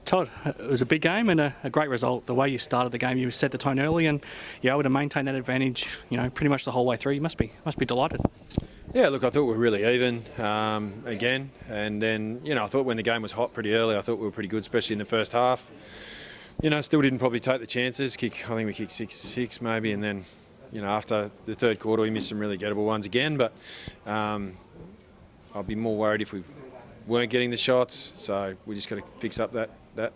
Todd, it was a big game and a great result. The way you started the game, you set the tone early, and you're able to maintain that advantage, pretty much the whole way through. You must be delighted. Yeah, look, I thought we were really even again, and then I thought when the game was hot pretty early, I thought we were pretty good, especially in the first half. Still didn't probably take the chances. I think we kicked 6-6 maybe, and then after the third quarter we missed some really gettable ones again. But I'd be more worried if we weren't getting the shots. So we just got to fix up that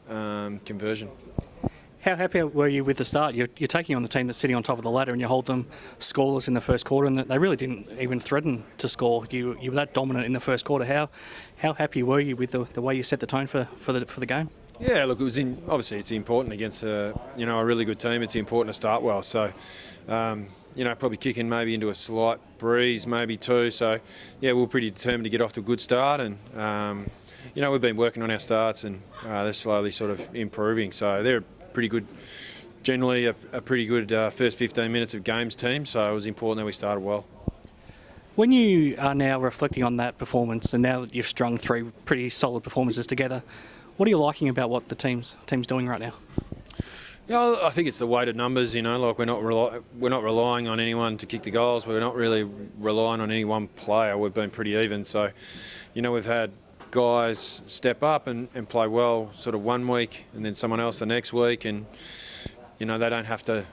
conversion. How happy were you with the start? You're taking on the team that's sitting on top of the ladder, and you hold them scoreless in the first quarter, and they really didn't even threaten to score. You were that dominant in the first quarter. How happy were you with the way you set the tone for the game? Yeah, look, obviously it's important against a really good team. It's important to start well. So, probably kicking maybe into a slight breeze, maybe two. So, yeah, we're pretty determined to get off to a good start, and we've been working on our starts, and they're slowly sort of improving. So they're pretty good, generally a pretty good first 15 minutes of games team. So it was important that we started well. When you are now reflecting on that performance, and now that you've strung three pretty solid performances together, what are you liking about what the team's doing right now? Yeah, I think it's the weighted numbers. Like we're not relying on anyone to kick the goals. We're not really relying on any one player. We've been pretty even. So, we've had guys step up and play well sort of one week, and then someone else the next week, and they don't have to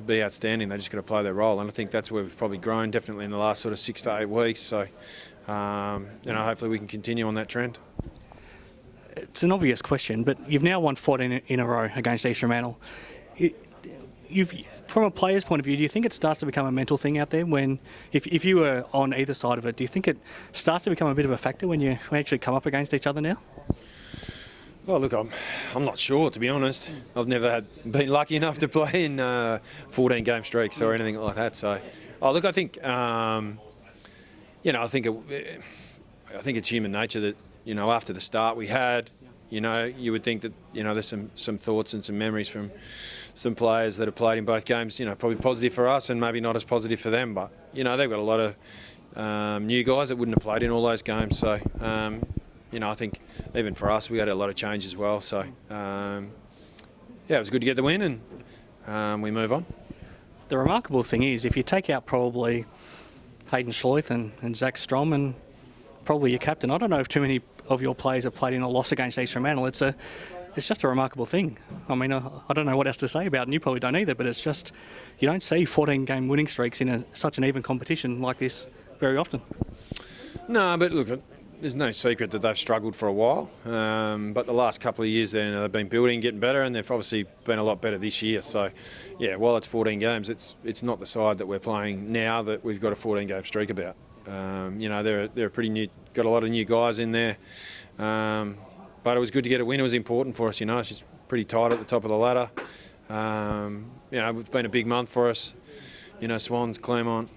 be outstanding. They just got to play their role, and I think that's where we've probably grown definitely in the last sort of 6 to 8 weeks. So, hopefully we can continue on that trend. It's an obvious question, but you've now won 14 in a row against East Fremantle. From a player's point of view, do you think it starts to become a mental thing out there when, if you were on either side of it, do you think it starts to become a bit of a factor when you actually come up against each other now? Well, look, I'm not sure, to be honest. I've never been lucky enough to play in 14 game streaks or anything like that. So, look, I think I think it's human nature that after the start we had, you would think that there's some thoughts and some memories from some players that have played in both games. Probably positive for us and maybe not as positive for them. But they've got a lot of new guys that wouldn't have played in all those games. So I think even for us we had a lot of change as well. So it was good to get the win, and we move on. The remarkable thing is, if you take out probably Hayden Schleith and Zac Strom and probably your captain, I don't know if too many of your players have played in a loss against East Fremantle. It's just a remarkable thing. I mean, I don't know what else to say about it, and you probably don't either, but it's just, you don't see 14-game winning streaks in such an even competition like this very often. No, but look, there's no secret that they've struggled for a while, but the last couple of years they've been building, getting better, and they've obviously been a lot better this year. So, yeah, while it's 14 games, it's not the side that we're playing now that we've got a 14-game streak about. They're pretty new, got a lot of new guys in there, but it was good to get a win. It was important for us. It's just pretty tight at the top of the ladder. It's been a big month for us. Swans, Claremont,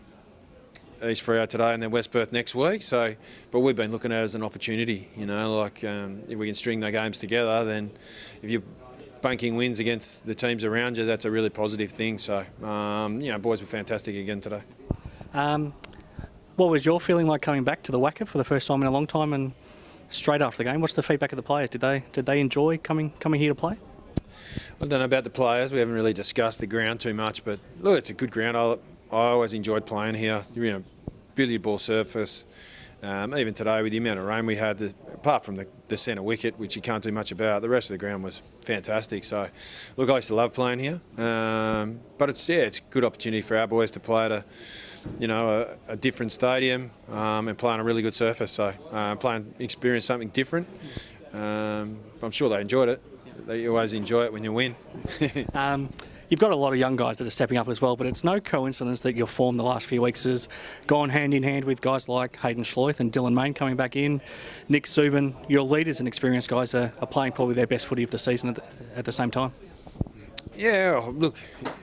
East Fremantle today, and then West Perth next week. So, but we've been looking at it as an opportunity. If we can string the games together, then if you're banking wins against the teams around you, that's a really positive thing. So, boys were fantastic again today. What was your feeling like coming back to the WACA for the first time in a long time, and straight after the game? What's the feedback of the players? Did they enjoy coming here to play? I don't know about the players. We haven't really discussed the ground too much, but look, it's a good ground. I always enjoyed playing here. Billiard ball surface. Even today with the amount of rain we had, apart from the centre wicket, which you can't do much about, the rest of the ground was fantastic. So, look, I used to love playing here, but it's a good opportunity for our boys to play at a different stadium and play on a really good surface. So experience something different. I'm sure they enjoyed it. They always enjoy it when you win. You've got a lot of young guys that are stepping up as well, but it's no coincidence that your form the last few weeks has gone hand in hand with guys like Hayden Schleith and Dylan Main coming back in, Nick Subin. Your leaders and experienced guys are playing probably their best footy of the season at the same time. Yeah, look,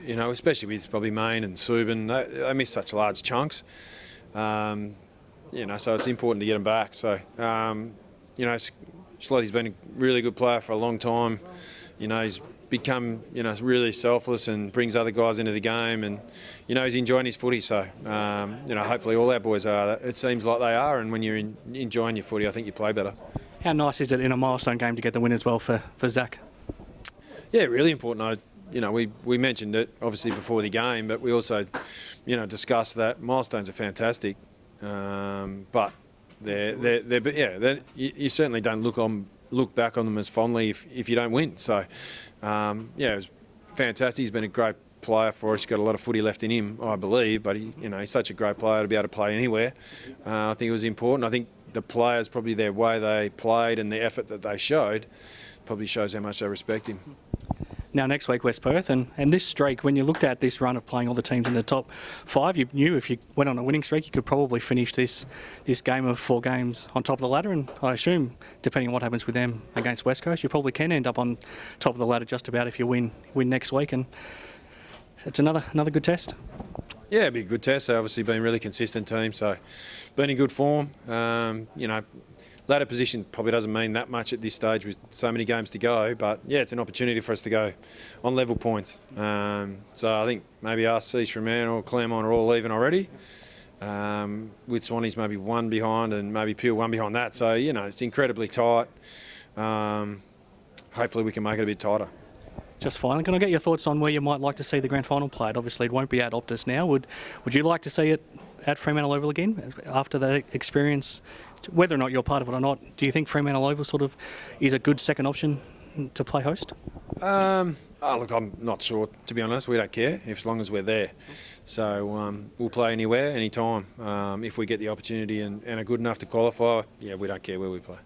especially with probably Main and Subin, they miss such large chunks. So it's important to get them back. So, Schleith's been a really good player for a long time. He's become, really selfless and brings other guys into the game, and, he's enjoying his footy. So, hopefully all our boys are. It seems like they are, and when you're enjoying your footy, I think you play better. How nice is it in a milestone game to get the win as well for Zac? Yeah, really important. We mentioned it obviously before the game, but we also, discussed that milestones are fantastic, but you certainly don't look back on them as fondly if you don't win. So, it was fantastic. He's been a great player for us. He's got a lot of footy left in him, I believe, but he's such a great player to be able to play anywhere. I think it was important. I think the players, probably their way they played and the effort that they showed, probably shows how much they respect him. Now next week West Perth, and this streak, when you looked at this run of playing all the teams in the top 5, you knew if you went on a winning streak you could probably finish this game of 4 games on top of the ladder, and I assume depending on what happens with them against West Coast you probably can end up on top of the ladder just about if you win next week, and it's another good test. Yeah, it'd be a good test. They've obviously been a really consistent team, so been in good form. Ladder position probably doesn't mean that much at this stage with so many games to go, but yeah, it's an opportunity for us to go on level points. So I think maybe us, East Fremantle or Claremont are all leaving already, with Swannies maybe 1 behind and maybe Peel 1 behind that. So, it's incredibly tight. Hopefully we can make it a bit tighter. Just finally, can I get your thoughts on where you might like to see the grand final played? Obviously it won't be at Optus now. Would you like to see it at Fremantle Oval again after that experience? Whether or not you're part of it or not, do you think Fremantle Oval sort of is a good second option to play host? Look, I'm not sure, to be honest. We don't care as long as we're there. So we'll play anywhere, anytime. If we get the opportunity and are good enough to qualify, yeah, we don't care where we play.